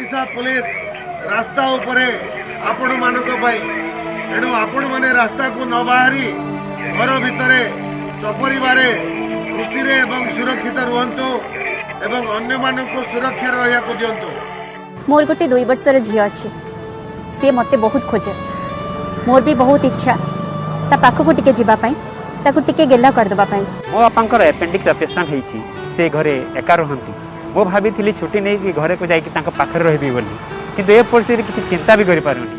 Odisha police रास्ता उपरे आपण मानक पाई एणु आपण माने रास्ता को न बाहरी घर भितरे सपरिवार खुशी रे एवं सुरक्षित रुहंतु एवं अन्य मानक सुरक्षा रहिया को दियंतु। मोर गोटे 2 वर्षर झी अच्छी सी मते बहुत खोजे मोर भी बहुत इच्छा ता पाखक टिके जीवाई ताकू टिके गेला करदेबा मो बापा एपेंडिक्स ऑपरेशन होती से घरे एका रुहंती मो भाभी छुट्टी नहीं कि घरे को जाकि पाखर रही बोली किंतु ए परिस्थिति किसी चिंता भी कर पारुनी।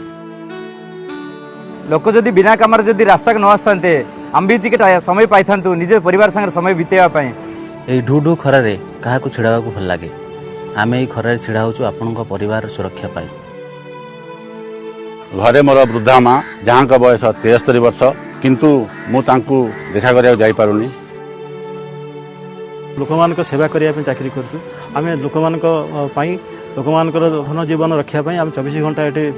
लोक जदि बिना काम जदि रास्ता को न आसते आम भी टिके समय पाई था निज परिवार संगे समय बितेवाई। ये ढू ढू खरारे क्या छिड़ा भल लगे आम ये खरारे छिड़ा हो आपण परिवार सुरक्षा पाई। घरे मोर वृद्धा माँ जहाँ का बयस 73 वर्ष किंतु मु तांकु देखा करिया जाई पारुनी। लोक मान सेवा करने चाकरी करूँ आम लोक मान धन जीवन रखापी आम 24 घंटा ये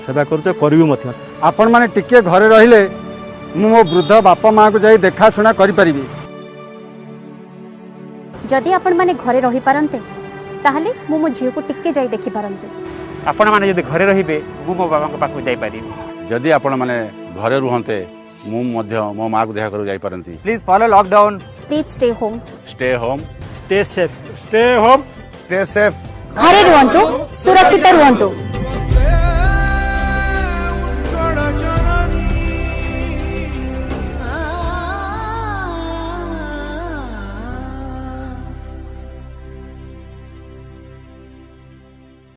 सेवा करूँ आपण मैंने टिके घरे रहिले मो वृद्ध बापा माँ को जाई देखा शुणा करी। जदि आपण माने घरे रही पारंते ताहले मु मो झियो को टिके जाई देखि पारंते। आपण माने जदि घरे रहिबे मु मो बाबा पाखु जाई पारि। जदि आपण माने घरे रुहंते मु मध्य मो माँ को देखा करू जाई पारंती। Please follow lockdown. Please stay home. Stay home. Stay safe. Stay home. Stay safe. घरे रुहंतु सुरक्षित रुहंतु।